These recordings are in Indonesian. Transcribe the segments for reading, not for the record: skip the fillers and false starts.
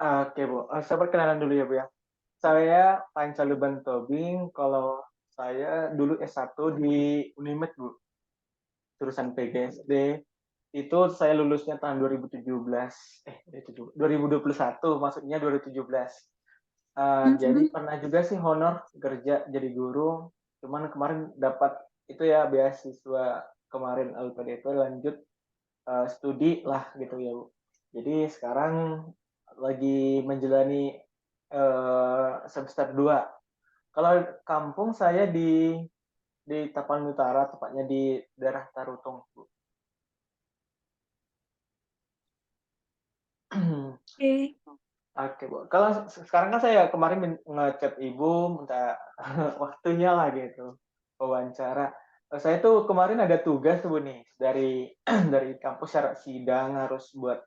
Oke, Bu. Saya perkenalan dulu ya, Bu, ya. Saya Pancaluban Tobing, kalau saya dulu S1 di Unimed, Bu, jurusan PGSD. Itu saya lulusnya tahun 2017, 2021, maksudnya 2017. Jadi Mhm. pernah juga sih honor kerja jadi guru, cuman kemarin dapat itu ya beasiswa kemarin LPDP lanjut studi lah gitu ya, Bu. Jadi sekarang lagi menjalani semester 2. Kalau kampung saya di Tapanuli Utara, tepatnya di daerah Tarutung, Bu. Oke. Oke, Bu. Kalau sekarang kan saya kemarin ngechat Ibu minta waktunya lah gitu, wawancara. Saya tuh kemarin ada tugas tuh, Bu, nih dari dari kampus syarat sidang harus buat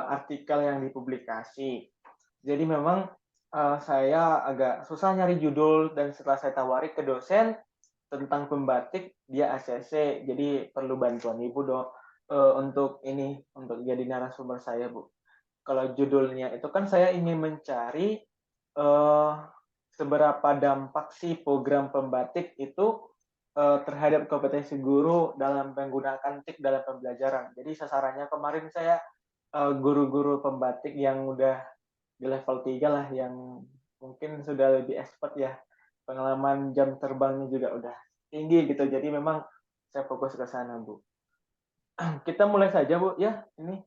artikel yang dipublikasi. Jadi memang, saya agak susah nyari judul dan setelah saya tawari ke dosen tentang pembatik, dia ACC, jadi perlu bantuan Ibu untuk ini, untuk jadi narasumber saya, Bu. Kalau judulnya itu kan saya ingin mencari, eee, seberapa dampak sih program pembatik itu, terhadap kompetensi guru dalam menggunakan TIK dalam pembelajaran. Jadi sasarannya kemarin saya guru-guru pembatik yang udah di level 3 lah, yang mungkin sudah lebih expert ya, pengalaman jam terbangnya juga udah tinggi gitu, jadi memang saya fokus ke sana, Bu. Kita mulai saja, Bu, ya, ini.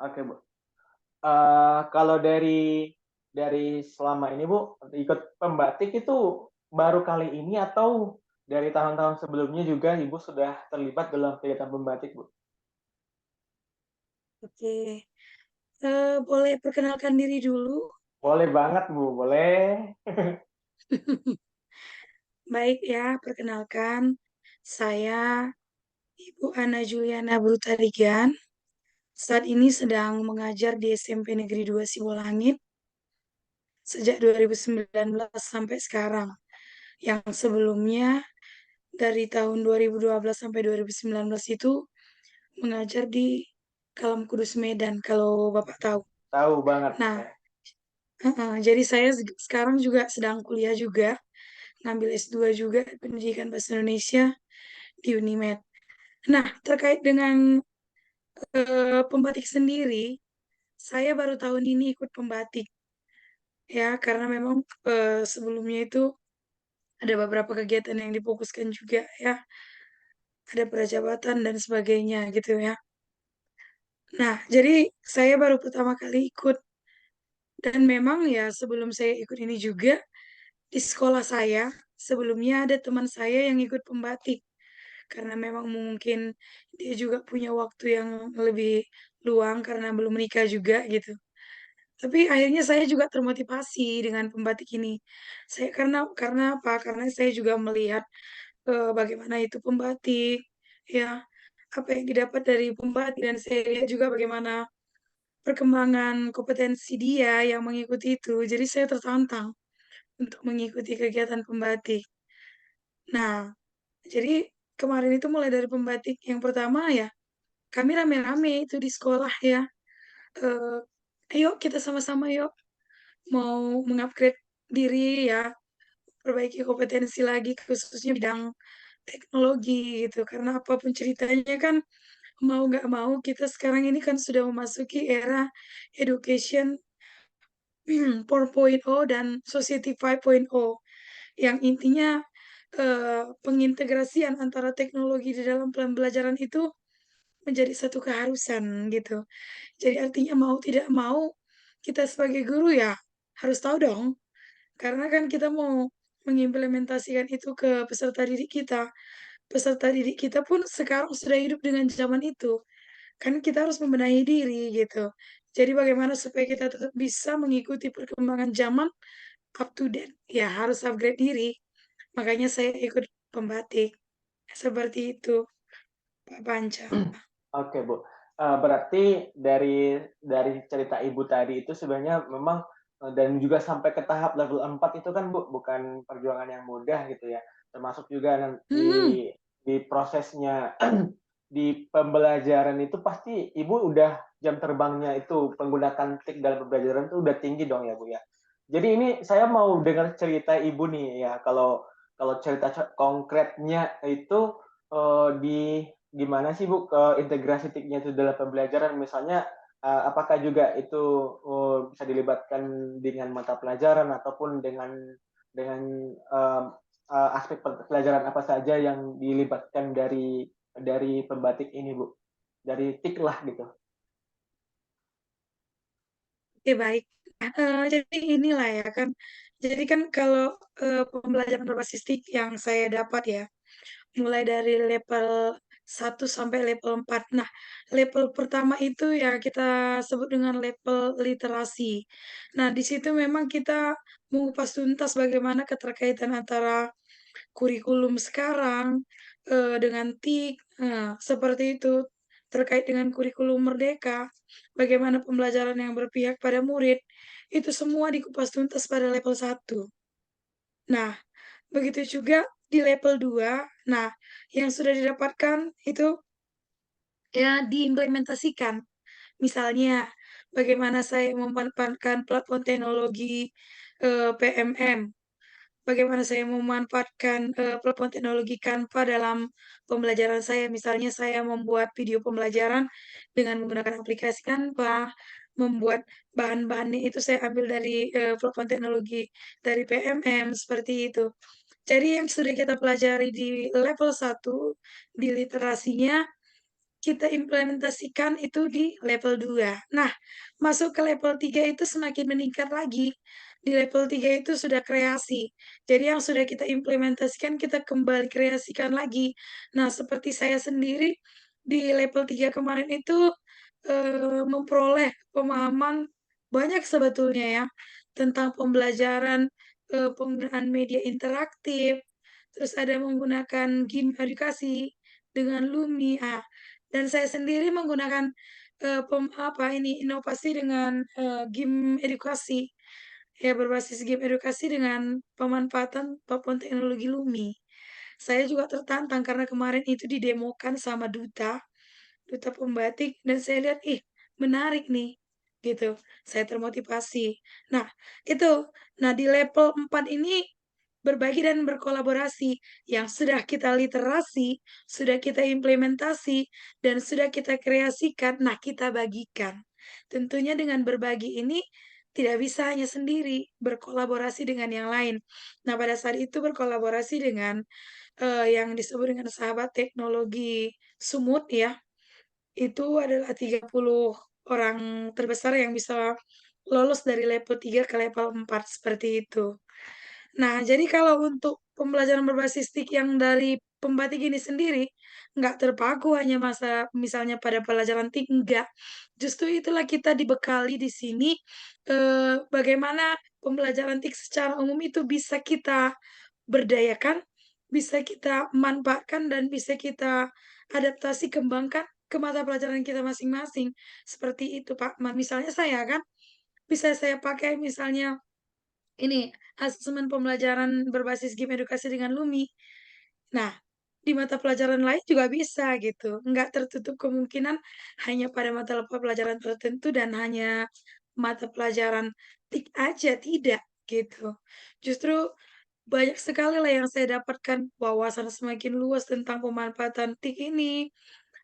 Oke, Bu. Kalau dari selama ini, Bu, ikut pembatik itu baru kali ini atau dari tahun-tahun sebelumnya juga Ibu sudah terlibat dalam kegiatan pembatik, Bu? Oke. Boleh perkenalkan diri dulu? Boleh banget, Bu, boleh. Baik ya, perkenalkan, saya Ibu Ana Juliana Brutarigan. Saat ini sedang mengajar di SMP Negeri 2 Sibolangit sejak 2019 sampai sekarang. Yang sebelumnya dari tahun 2012 sampai 2019 itu mengajar di Kalam Kudus Medan, kalau Bapak tahu. Tahu banget Nah, saya. jadi saya sekarang juga sedang kuliah juga, ngambil S2 juga Pendidikan Bahasa Indonesia di Unimed. Nah, terkait dengan pembatik sendiri, saya baru tahun ini ikut pembatik ya, karena memang sebelumnya itu ada beberapa kegiatan yang difokuskan juga ya, ada prajabatan dan sebagainya gitu ya. Nah, jadi saya baru pertama kali ikut, dan memang ya sebelum saya ikut ini juga di sekolah saya sebelumnya ada teman saya yang ikut pembatik. Karena memang mungkin dia juga punya waktu yang lebih luang karena belum menikah juga gitu. Tapi akhirnya saya juga termotivasi dengan pembatik ini. Karena apa? Karena saya juga melihat, bagaimana itu pembatik, ya, apa yang didapat dari pembatik, dan saya lihat juga bagaimana perkembangan kompetensi dia yang mengikuti itu. Jadi saya tertantang untuk mengikuti kegiatan pembatik. Nah, jadi kemarin itu mulai dari pembatik yang pertama ya, kami rame-rame itu di sekolah ya, eee, "Ayo kita sama-sama yuk, mau meng-upgrade diri ya, perbaiki kompetensi lagi khususnya bidang teknologi," gitu. Karena apapun ceritanya kan mau nggak mau kita sekarang ini kan sudah memasuki era education 4.0 dan society 5.0, yang intinya, pengintegrasian antara teknologi di dalam pembelajaran itu menjadi satu keharusan gitu. Jadi artinya mau tidak mau, kita sebagai guru ya harus tahu dong, karena kan kita mau mengimplementasikan itu ke peserta didik kita. Peserta didik kita pun sekarang sudah hidup dengan zaman itu, kan kita harus membenahi diri gitu. Jadi bagaimana supaya kita tetap bisa mengikuti perkembangan zaman, up to date, ya harus upgrade diri. Makanya saya ikut pembatik, seperti itu, Pak Panca. Oke, Bu. Berarti dari cerita Ibu tadi itu sebenarnya memang, dan juga sampai ke tahap level 4 itu kan, Bu, bukan perjuangan yang mudah gitu ya. Termasuk juga Mhm, di prosesnya di pembelajaran itu pasti Ibu udah jam terbangnya itu menggunakan TIK dalam pembelajaran itu udah tinggi dong ya, Bu, ya? Jadi ini saya mau dengar cerita Ibu nih ya, kalau kalau cerita konkretnya itu, di gimana sih, Bu, integrasi TIK-nya itu dalam pembelajaran? Misalnya, apakah juga itu, bisa dilibatkan dengan mata pelajaran ataupun dengan, mmm, aspek pelajaran apa saja yang dilibatkan dari pembatik ini, Bu? Dari TIK lah gitu. Oke, baik. Jadi inilah ya kan, jadi kan kalau, pembelajaran berbasis TIK yang saya dapat ya, mulai dari level 1 sampai level 4. Nah, level pertama itu ya kita sebut dengan level literasi. Nah, di situ memang kita mengupas tuntas bagaimana keterkaitan antara kurikulum sekarang, dengan TIK, seperti itu. Terkait dengan kurikulum merdeka, bagaimana pembelajaran yang berpihak pada murid, itu semua dikupas tuntas pada level 1. Nah, begitu juga di level 2. Nah, yang sudah didapatkan itu ya diimplementasikan. Misalnya, bagaimana saya memanfaatkan platform teknologi, PMM, bagaimana saya memanfaatkan, platform teknologi Canva dalam pembelajaran saya. Misalnya saya membuat video pembelajaran dengan menggunakan aplikasi Canva, membuat bahan-bahannya itu saya ambil dari, platform teknologi dari PMM, seperti itu. Jadi yang sudah kita pelajari di level 1 di literasinya, kita implementasikan itu di level 2. Nah, masuk ke level 3 itu semakin meningkat lagi. Di level 3 itu sudah kreasi. Jadi yang sudah kita implementasikan, kita kembali kreasikan lagi. Nah, seperti saya sendiri di level 3 kemarin itu, memperoleh pemahaman banyak sebetulnya ya, tentang pembelajaran, penggunaan media interaktif, terus ada menggunakan game edukasi dengan Lumi, dan saya sendiri menggunakan, inovasi dengan, game edukasi, ya berbasis game edukasi dengan pemanfaatan platform teknologi Lumi. Saya juga tertantang karena kemarin itu didemokan sama duta pembatik dan saya lihat, "Ih, menarik nih," gitu. Saya termotivasi. Nah, itu. Nah, di level 4 ini berbagi dan berkolaborasi. Yang sudah kita literasi, sudah kita implementasi, dan sudah kita kreasikan, nah kita bagikan. Tentunya dengan berbagi ini tidak bisa hanya sendiri, berkolaborasi dengan yang lain. Nah, pada saat itu berkolaborasi dengan, yang disebut dengan sahabat teknologi Sumut ya. Itu adalah 30 orang terbesar yang bisa lolos dari level 3 ke level 4 seperti itu. Nah, jadi kalau untuk pembelajaran berbasis TIK yang dari pembatik ini sendiri, nggak terpaku hanya misalnya pada pelajaran TIK, enggak. Justru itulah kita dibekali di sini, bagaimana pembelajaran TIK secara umum itu bisa kita berdayakan, bisa kita manfaatkan, dan bisa kita adaptasi, kembangkan ke mata pelajaran kita masing-masing. Seperti itu, Pak. Misalnya saya kan, bisa saya pakai misalnya ini, asesmen pembelajaran berbasis game edukasi dengan Lumi. Nah, di mata pelajaran lain juga bisa gitu, nggak tertutup kemungkinan hanya pada mata pelajaran tertentu dan hanya mata pelajaran TIK aja, tidak, gitu. Justru banyak sekali lah yang saya dapatkan, wawasan semakin luas tentang pemanfaatan TIK ini,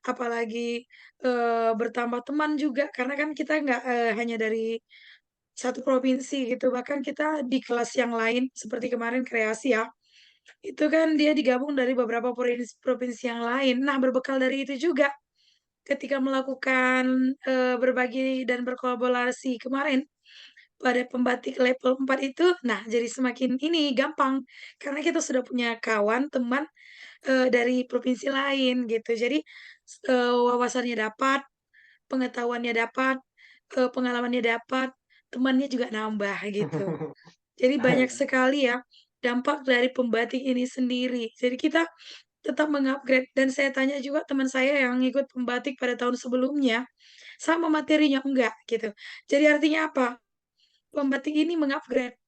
apalagi, bertambah teman juga, karena kan kita nggak, hanya dari satu provinsi gitu, bahkan kita di kelas yang lain seperti kemarin kreasi ya, itu kan dia digabung dari beberapa provinsi yang lain. Nah, berbekal dari itu juga, ketika melakukan, berbagi dan berkolaborasi kemarin pada pembatik level 4 itu, nah jadi semakin ini, gampang, karena kita sudah punya kawan, teman, dari provinsi lain gitu. Jadi, wawasannya dapat, pengetahuannya dapat, pengalamannya dapat, temannya juga nambah gitu. Jadi banyak sekali ya dampak dari pembatik ini sendiri. Jadi kita tetap mengupgrade dan saya tanya juga teman saya yang ikut pembatik pada tahun sebelumnya, sama materinya enggak gitu. Jadi artinya apa? Pembatik ini mengupgrade.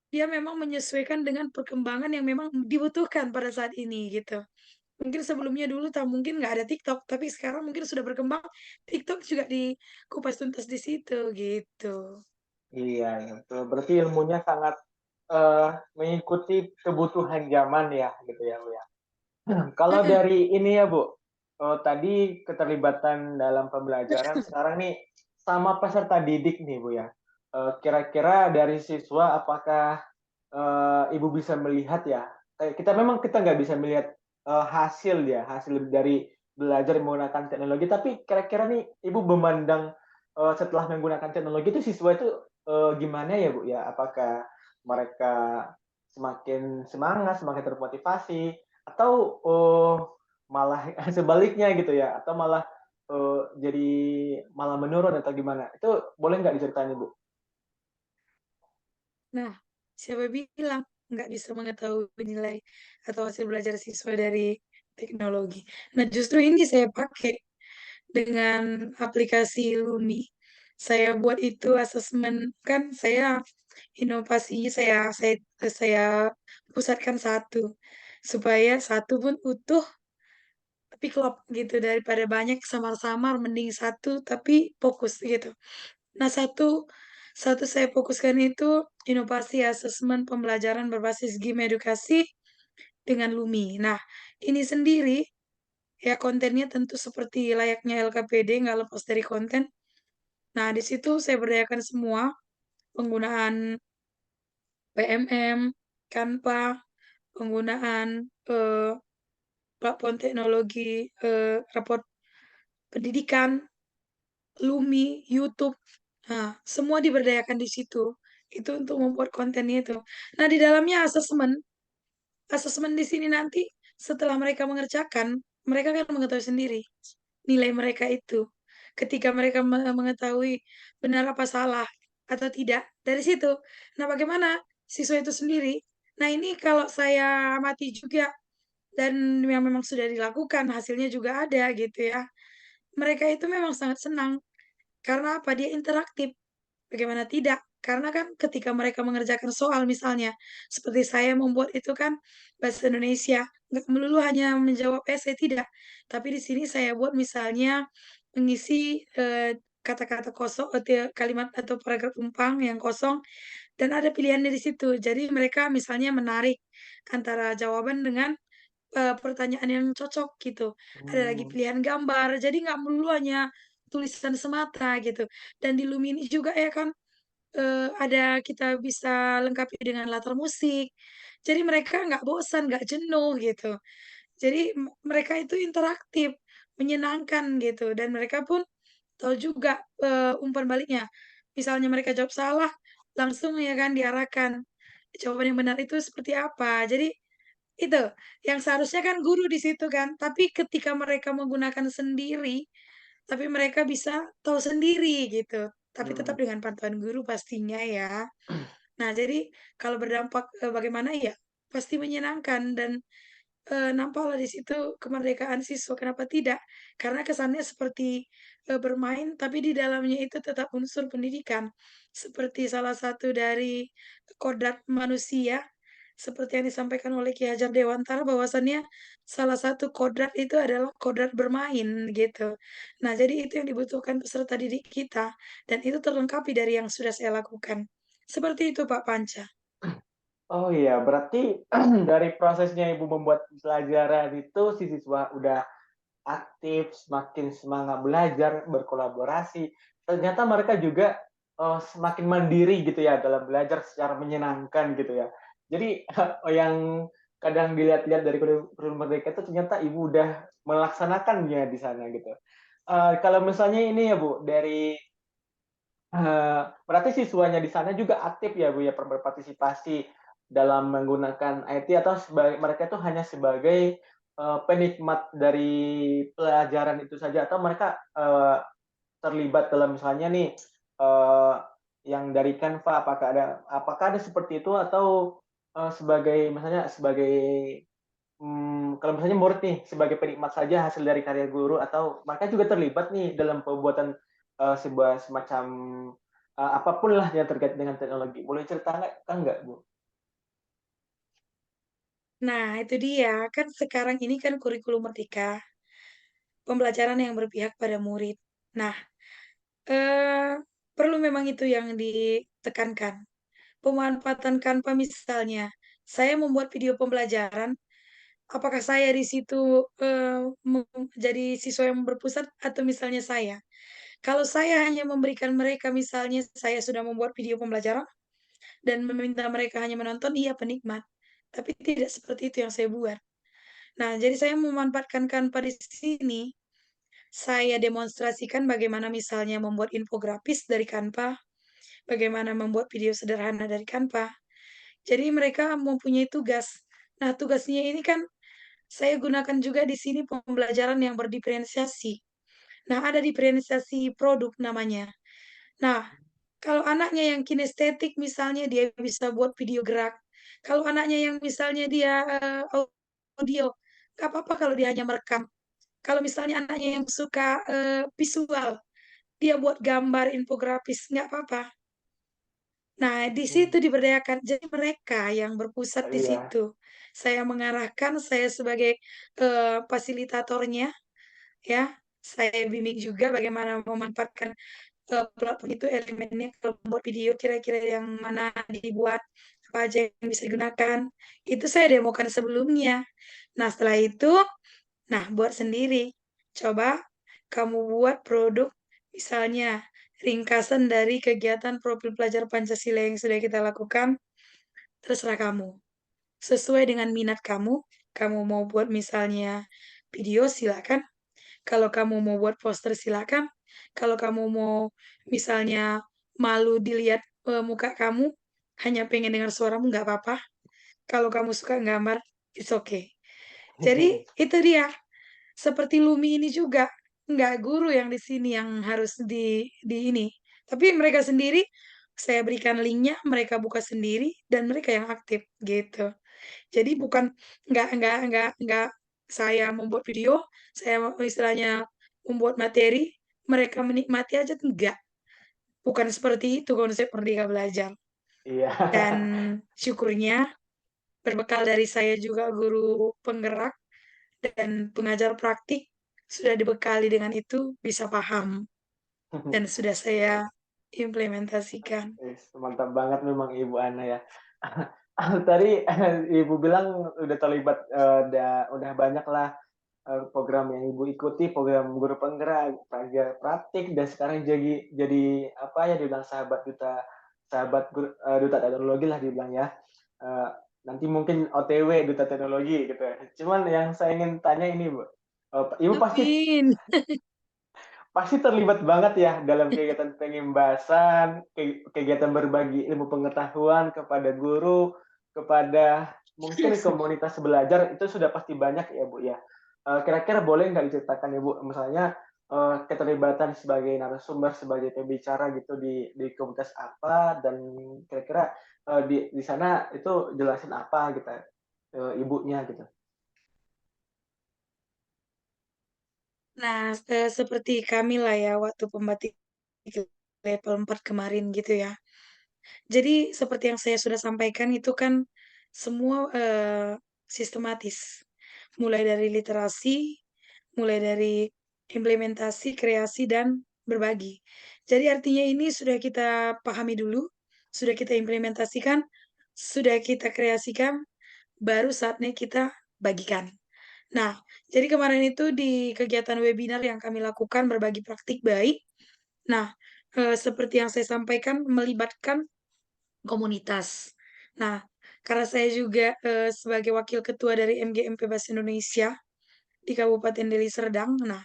Dia memang menyesuaikan dengan perkembangan yang memang dibutuhkan pada saat ini gitu. Mungkin sebelumnya dulu mungkin nggak ada TikTok, tapi sekarang mungkin sudah berkembang, TikTok juga dikupas tuntas di situ, gitu. Iya, iya, betul. Berarti ilmunya sangat mengikuti kebutuhan zaman ya, gitu ya, Bu ya. Kalau Mhm. dari ini ya, Bu, tadi keterlibatan dalam pembelajaran, sekarang nih sama peserta didik nih, Bu ya. Kira-kira dari siswa apakah Ibu bisa melihat ya, kita memang kita nggak bisa melihat hasil ya, hasil dari belajar menggunakan teknologi, tapi kira-kira nih Ibu memandang setelah menggunakan teknologi itu siswa itu gimana ya Bu ya? Apakah mereka semakin semangat, semakin termotivasi, atau malah sebaliknya gitu ya? Atau malah jadi malah menurun atau gimana? Itu boleh nggak diceritain Ibu? Nah, siapa bilang nggak bisa mengetahui nilai atau hasil belajar siswa dari teknologi. Nah, justru ini saya pakai dengan aplikasi Lumi. Saya buat itu asesmen, kan saya inovasinya saya pusatkan satu, supaya satu pun utuh tapi klop gitu, daripada banyak samar-samar mending satu tapi fokus gitu. Nah, satu satu saya fokuskan itu inovasi asesmen pembelajaran berbasis game edukasi dengan Lumi. Nah, ini sendiri ya kontennya tentu seperti layaknya LKPD, nggak lepas dari konten. Nah, di situ saya berdayakan semua penggunaan PMM, Canva, penggunaan, platform teknologi, raport pendidikan, Lumi, YouTube. Nah, semua diberdayakan di situ. Itu untuk membuat kontennya itu. Nah, di dalamnya asesmen. Asesmen di sini nanti setelah mereka mengerjakan, mereka akan mengetahui sendiri nilai mereka itu. Ketika mereka mengetahui benar apa salah atau tidak, dari situ. Nah, bagaimana siswa itu sendiri? Nah, ini kalau saya amati juga dan yang memang sudah dilakukan, hasilnya juga ada gitu ya. Mereka itu memang sangat senang karena apa? Dia interaktif. Bagaimana tidak? Karena kan ketika mereka mengerjakan soal misalnya, seperti saya membuat itu kan bahasa Indonesia, nggak melulu hanya menjawab esai, tidak. Tapi di sini saya buat misalnya mengisi, kata-kata kosong kalimat atau paragraf tumpang yang kosong dan ada pilihannya di situ. Jadi mereka misalnya menarik antara jawaban dengan pertanyaan yang cocok gitu. Ada lagi Hmm. pilihan gambar, jadi nggak melulu hanya tulisan semata gitu. Dan di Lumini juga ya kan, ada kita bisa lengkapi dengan latar musik. Jadi mereka nggak bosan, nggak jenuh gitu. Jadi mereka itu interaktif, menyenangkan gitu dan mereka pun tahu juga, umpan baliknya. Misalnya mereka jawab salah, langsung ya kan diarahkan, jawaban yang benar itu seperti apa. Jadi itu, yang seharusnya kan guru di situ kan, tapi ketika mereka menggunakan sendiri, tapi mereka bisa tahu sendiri gitu, tapi tetap Hmm. dengan pantauan guru pastinya ya. Nah, jadi kalau berdampak, bagaimana ya, pasti menyenangkan dan nampaklah di situ kemerdekaan siswa, kenapa tidak? Karena kesannya seperti, bermain, tapi di dalamnya itu tetap unsur pendidikan. Seperti salah satu dari kodrat manusia, seperti yang disampaikan oleh Ki Hajar Dewantara bahwasannya salah satu kodrat itu adalah kodrat bermain, gitu. Nah, jadi itu yang dibutuhkan peserta didik kita, dan itu terlengkapi dari yang sudah saya lakukan. Seperti itu, Pak Panca. Oh iya, berarti dari prosesnya Ibu membuat pelajaran itu si siswa udah aktif, semakin semangat belajar, berkolaborasi, ternyata mereka juga semakin mandiri gitu ya dalam belajar secara menyenangkan gitu ya. Jadi yang kadang dilihat-lihat dari kurikulum Merdeka itu ternyata Ibu udah melaksanakannya di sana gitu. Kalau misalnya ini ya Bu, dari berarti siswanya di sana juga aktif ya, Bu, ya, berpartisipasi dalam menggunakan IT atau mereka itu hanya sebagai, penikmat dari pelajaran itu saja atau mereka, terlibat dalam misalnya nih, eee, yang dari Canva apakah ada seperti itu atau, sebagai misalnya sebagai, kalau misalnya murid nih sebagai penikmat saja hasil dari karya guru atau mereka juga terlibat nih dalam pembuatan, sebuah semacam, apa lah yang terkait dengan teknologi. Boleh cerita nggak Bu? Nah, itu dia, kan sekarang ini kan kurikulum merdeka, pembelajaran yang berpihak pada murid. Nah, eee, perlu memang itu yang ditekankan. Pemanfaatan Canva misalnya, saya membuat video pembelajaran, apakah saya di situ, jadi siswa yang berpusat atau misalnya saya? Kalau saya hanya memberikan mereka misalnya saya sudah membuat video pembelajaran dan meminta mereka hanya menonton, iya penikmat. Tapi tidak seperti itu yang saya buat. Nah, jadi saya memanfaatkan Canva di sini, saya demonstrasikan bagaimana misalnya membuat infografis dari Canva, bagaimana membuat video sederhana dari Canva. Jadi mereka mempunyai tugas. Nah, tugasnya ini kan saya gunakan juga di sini pembelajaran yang berdiferensiasi. Nah, ada diferensiasi produk namanya. Nah, kalau anaknya yang kinestetik misalnya dia bisa buat video gerak. Kalau anaknya yang misalnya dia, audio, nggak apa-apa kalau dia hanya merekam. Kalau misalnya anaknya yang suka, visual, dia buat gambar infografis, nggak apa-apa. Nah, di Hmm, situ diberdayakan. Jadi mereka yang berpusat di iya. situ. Saya mengarahkan, saya sebagai, fasilitatornya, ya. Saya bimbing juga bagaimana memanfaatkan platform itu elemennya kalau membuat video kira-kira yang mana dibuat, apa aja yang bisa digunakan, itu saya demokan sebelumnya. Nah, setelah itu, nah buat sendiri. Coba kamu buat produk misalnya ringkasan dari kegiatan profil pelajar Pancasila yang sudah kita lakukan, terserah kamu. Sesuai dengan minat kamu, kamu mau buat misalnya video silakan, kalau kamu mau buat poster silakan, kalau kamu mau misalnya malu dilihat, muka kamu, hanya pengen dengar suaramu nggak apa-apa, kalau kamu suka gambar, it's okay. Jadi itu dia, seperti Lumi ini juga, nggak guru yang di sini yang harus di ini, tapi mereka sendiri, saya berikan linknya, mereka buka sendiri, dan mereka yang aktif, gitu. Jadi bukan nggak saya membuat video, saya istilahnya membuat materi, mereka menikmati aja, enggak. Bukan seperti itu konsep Merdeka Belajar. Iya. Dan syukurnya berbekal dari saya juga guru penggerak dan pengajar praktik, sudah dibekali dengan itu, bisa paham dan sudah saya implementasikan. Mantap banget memang Ibu Ana ya. Tadi Ibu bilang udah terlibat, udah banyak lah program yang Ibu ikuti, program guru penggerak, pelajar praktik, dan sekarang jadi apa ya dibilang duta teknologi lah dibilang ya. Eee, Nanti mungkin OTW duta teknologi gitu ya. Cuman yang saya ingin tanya ini Bu, Ibu pasti Amin. pasti terlibat banget ya dalam kegiatan pengimbasan, kegiatan berbagi ilmu pengetahuan kepada guru, kepada mungkin komunitas belajar itu sudah pasti banyak ya Bu ya. Kira-kira boleh nggak diceritakan ya Bu, misalnya keterlibatan sebagai narasumber, sebagai pembicara gitu di komunitas apa dan kira-kira di sana itu jelasin apa gitu ibunya gitu. Nah, seperti kami lah ya waktu pembatik level 4 kemarin gitu ya. Jadi seperti yang saya sudah sampaikan itu kan semua, sistematis. Mulai dari literasi, mulai dari implementasi, kreasi, dan berbagi. Jadi artinya ini sudah kita pahami dulu, sudah kita implementasikan, sudah kita kreasikan, baru saatnya kita bagikan. Nah, jadi kemarin itu di kegiatan webinar yang kami lakukan berbagi praktik baik. Nah, seperti yang saya sampaikan melibatkan komunitas. Nah, karena saya juga, sebagai wakil ketua dari MGMP Bahasa Indonesia di Kabupaten Deli Serdang, nah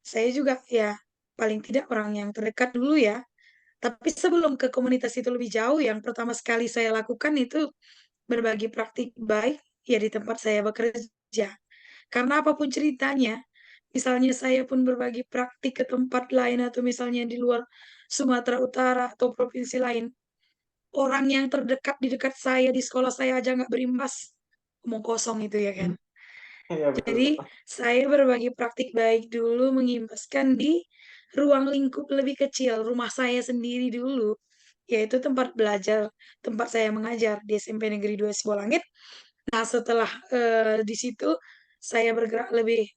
saya juga ya paling tidak orang yang terdekat dulu ya. Tapi sebelum ke komunitas itu lebih jauh, yang pertama sekali saya lakukan itu berbagi praktik baik ya di tempat saya bekerja. Karena apapun ceritanya, misalnya saya pun berbagi praktik ke tempat lain atau misalnya di luar Sumatera Utara atau provinsi lain, orang yang terdekat di dekat saya, di sekolah saya aja nggak berimbas, omong kosong itu ya kan. Iya betul Jadi, Bu. saya berbagi praktik baik dulu mengimbaskan di ruang lingkup lebih kecil, rumah saya sendiri dulu, yaitu tempat belajar, tempat saya mengajar di SMP Negeri 2 Sibolangit. Nah, setelah, di situ saya bergerak lebih,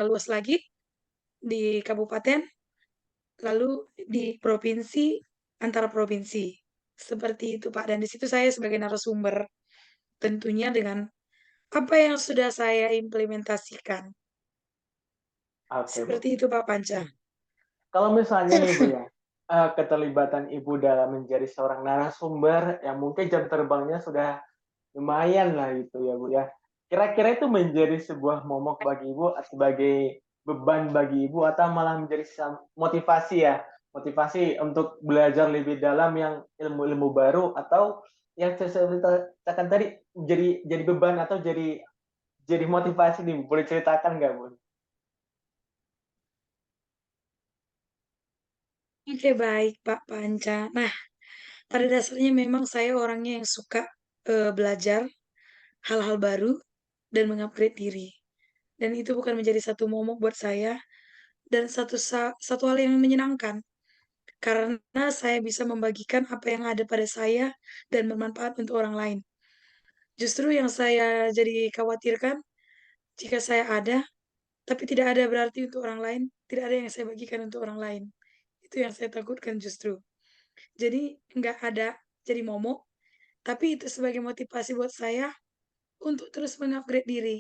luas lagi di kabupaten, lalu di provinsi, antar provinsi. Seperti itu, Pak, dan di situ saya sebagai narasumber, tentunya dengan apa yang sudah saya implementasikan. Oke, Bu. Seperti itu, Pak Panca. Kalau misalnya nih Bu ya, keterlibatan Ibu dalam menjadi seorang narasumber yang mungkin jam terbangnya sudah lumayan lah gitu ya Bu ya. Kira-kira itu menjadi sebuah momok bagi Ibu sebagai beban bagi Ibu atau malah menjadi motivasi ya, motivasi untuk belajar lebih dalam yang ilmu-ilmu baru atau yang saya ceritakan tadi jadi beban atau jadi motivasi nih, boleh ceritakan nggak Bu? Oke, baik, Pak Panca. Nah, pada dasarnya memang saya orangnya yang suka, belajar hal-hal baru dan mengupgrade diri. Dan itu bukan menjadi satu momok buat saya dan satu hal yang menyenangkan, karena saya bisa membagikan apa yang ada pada saya dan bermanfaat untuk orang lain. Justru yang saya jadi khawatirkan, jika saya ada, tapi tidak ada berarti untuk orang lain, tidak ada yang saya bagikan untuk orang lain. Itu yang saya takutkan justru. Jadi nggak ada jadi momok, tapi itu sebagai motivasi buat saya untuk terus mengupgrade diri.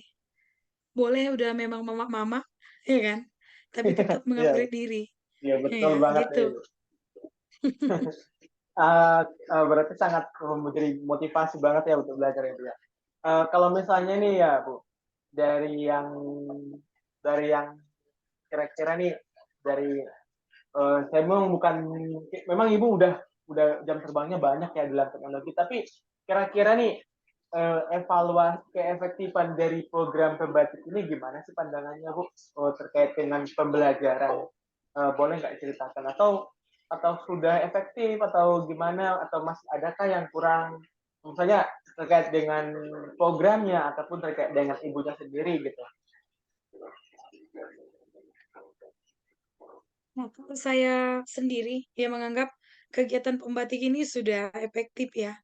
Boleh udah memang mama-mama, ya kan? Tapi tetap Iya, mengupgrade diri. iya betul Ya, banget ya gitu. Ibu. Berarti sangat menjadi motivasi banget ya untuk belajar ya Bu ya. Kalau misalnya nih ya Bu, dari yang dari yang kira-kira nih dari saya memang Ibu udah jam terbangnya banyak ya dalam teknologi, tapi kira-kira nih evaluasi keefektifan dari program pembatik ini gimana sih pandangannya Bu terkait dengan pembelajaran? Boleh nggak ceritakan atau sudah efektif atau gimana atau masih adakah yang kurang misalnya terkait dengan programnya ataupun terkait dengan ibunya sendiri gitu. Nah, kalau saya sendiri ya menganggap kegiatan pembatik ini sudah efektif ya.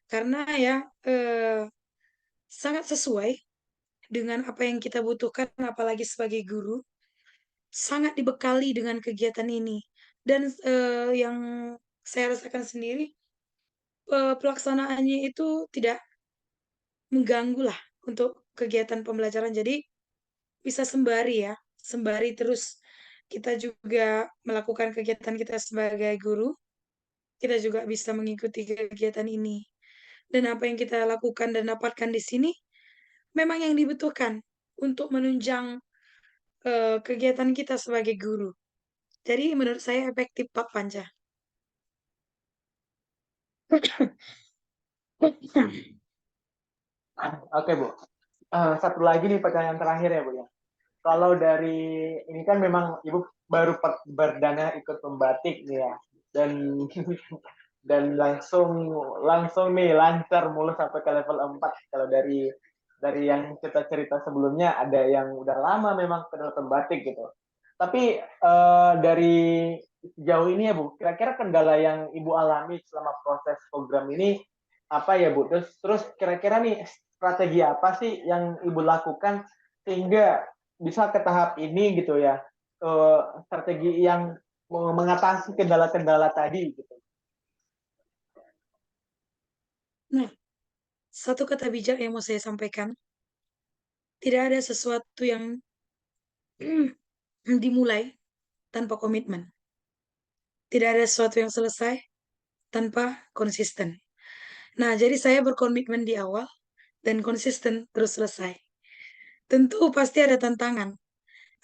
Karena ya sangat sesuai dengan apa yang kita butuhkan apalagi sebagai guru, sangat dibekali dengan kegiatan ini. Dan yang saya rasakan sendiri pelaksanaannya itu tidak mengganggu lah untuk kegiatan pembelajaran. Jadi bisa sembari ya, sembari terus kita juga melakukan kegiatan kita sebagai guru, kita juga bisa mengikuti kegiatan ini. Dan apa yang kita lakukan dan dapatkan di sini memang yang dibutuhkan untuk menunjang kegiatan kita sebagai guru. Jadi menurut saya efektif Pak Panca. Oke Bu. Satu lagi nih pertanyaan terakhir ya Bu ya. Kalau dari ini kan memang Ibu baru berdana ikut membatik nih ya. Dan dan langsung langsung nih lancar mulus sampai ke level 4. Kalau dari yang kita cerita sebelumnya ada yang udah lama memang kenal membatik gitu. Tapi dari sejauh ini ya Bu, kira-kira kendala yang Ibu alami selama proses program ini apa ya Bu? Terus kira-kira nih strategi apa sih yang Ibu lakukan sehingga bisa ke tahap ini gitu ya? Strategi yang mengatasi kendala-kendala tadi gitu. Nah, satu kata bijak yang mau saya sampaikan, tidak ada sesuatu yang dimulai tanpa komitmen. Tidak ada sesuatu yang selesai tanpa konsisten. Nah, jadi saya berkomitmen di awal dan konsisten terus selesai. Tentu pasti ada tantangan.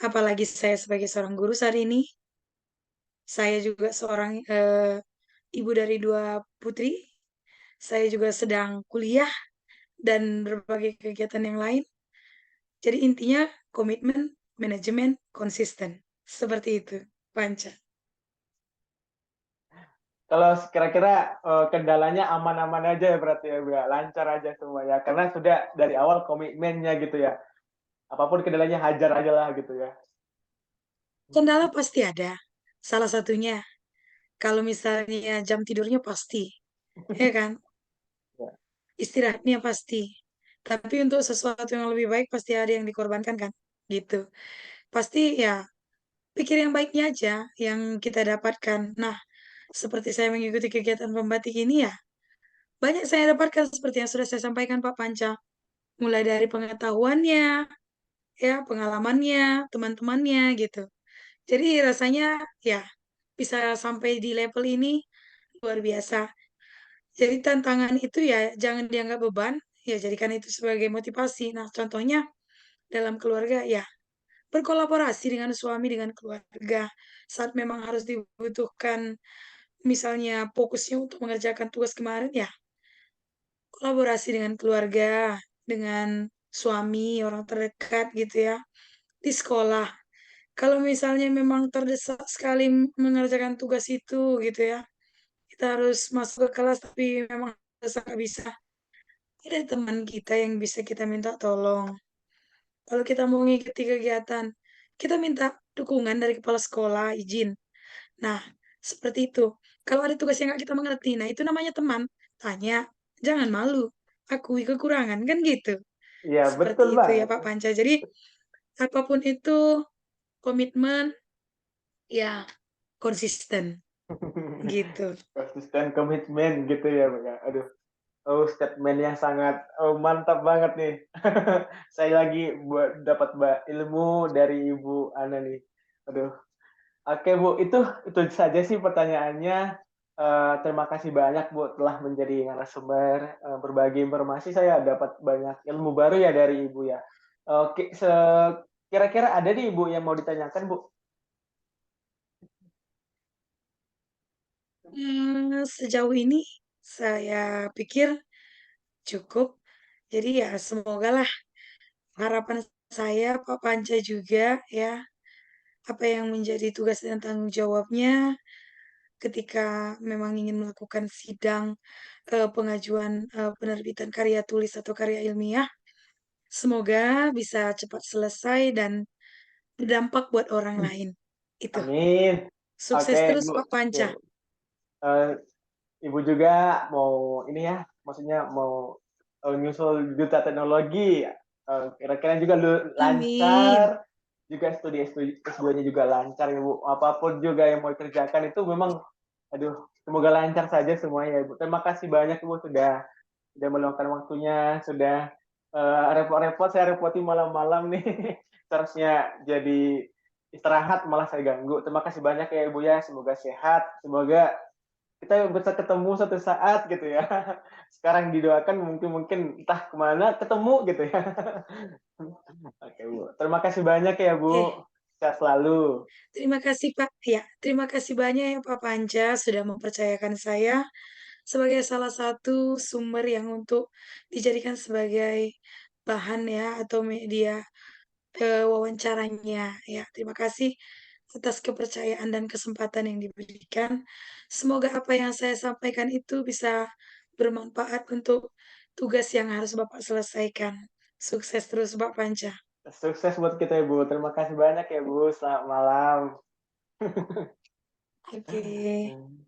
Apalagi saya sebagai seorang guru saat ini, saya juga seorang ibu dari dua putri. Saya juga sedang kuliah dan berbagai kegiatan yang lain. Jadi intinya komitmen, manajemen, konsisten. Seperti itu, Panca. Kalau kira-kira kendalanya aman-aman aja ya berarti ya, Bu, ya, lancar aja semua ya. Karena sudah dari awal komitmennya gitu ya. Apapun kendalanya hajar aja lah gitu ya. Kendala pasti ada. Salah satunya, kalau misalnya jam tidurnya pasti, ya kan? Ya. Istirahatnya pasti. Tapi untuk sesuatu yang lebih baik pasti ada yang dikorbankan kan, gitu. Pasti ya pikir yang baiknya aja yang kita dapatkan. Nah, seperti saya mengikuti kegiatan pembatik ini ya, banyak saya dapatkan seperti yang sudah saya sampaikan Pak Panca. Mulai dari pengetahuannya, ya, pengalamannya, teman-temannya gitu. Jadi rasanya ya bisa sampai di level ini luar biasa. Jadi tantangan itu ya jangan dianggap beban, ya jadikan itu sebagai motivasi. Nah, contohnya dalam keluarga ya berkolaborasi dengan suami, dengan keluarga. Saat memang harus dibutuhkan misalnya fokusnya untuk mengerjakan tugas kemarin ya kolaborasi dengan keluarga, dengan suami, orang terdekat gitu ya, di sekolah. Kalau misalnya memang terdesak sekali mengerjakan tugas itu gitu ya, kita harus masuk ke kelas tapi memang terdesak nggak bisa. Ada teman kita yang bisa kita minta tolong. Kalau kita mau mengikuti kegiatan, kita minta dukungan dari kepala sekolah, izin. Nah, seperti itu. Kalau ada tugas yang nggak kita mengerti, nah itu namanya teman. Tanya, jangan malu, akui kekurangan, kan gitu. Iya, betul Seperti itu ya banget. Pak Panca. Jadi, apapun itu, komitmen, ya konsisten, gitu. Konsisten komitmen gitu ya, Mbak, ya. Aduh, statement yang sangat mantap banget nih. Saya lagi dapat ilmu dari Ibu Ana nih. Aduh. Oke Bu, itu saja sih pertanyaannya. Terima kasih banyak Bu telah menjadi narasumber, berbagi informasi. Saya dapat banyak ilmu baru ya dari Ibu ya. Oke, kira-kira ada nih Ibu yang mau ditanyakan Bu? Sejauh ini saya pikir cukup. Jadi ya semogalah harapan saya Pak Panca juga ya, apa yang menjadi tugas dan tanggung jawabnya ketika memang ingin melakukan sidang, pengajuan, penerbitan karya tulis atau karya ilmiah, semoga bisa cepat selesai dan berdampak buat orang lain. Itu. Amin. Sukses Oke terus Bu. Pak Oke Panca. Bu. Eh, Ibu juga mau ini ya, maksudnya mau nyusul duta teknologi, kira-kira juga Amin. lancar, juga studi S2-nya juga lancar Ibu. Apapun juga yang mau dikerjakan itu memang, aduh, semoga lancar saja semuanya Ibu. Terima kasih banyak Ibu sudah meluangkan waktunya, sudah repot-repot saya repoti malam-malam nih. Seharusnya jadi istirahat malah saya ganggu. Terima kasih banyak ya Ibu ya. Semoga sehat, semoga kita bisa ketemu suatu saat gitu ya. Sekarang didoakan mungkin mungkin entah kemana ketemu gitu ya. Oke Bu, terima kasih banyak ya Oke. Bu. Sehat selalu. Terima kasih Pak ya, terima kasih banyak ya Pak Panca sudah mempercayakan saya sebagai salah satu sumber yang untuk dijadikan sebagai bahan ya atau media, wawancaranya ya. Terima kasih atas kepercayaan dan kesempatan yang diberikan. Semoga apa yang saya sampaikan itu bisa bermanfaat untuk tugas yang harus Bapak selesaikan. Sukses terus Pak Panca. Sukses buat kita ya Bu. Terima kasih banyak ya Bu. Selamat malam. Oke.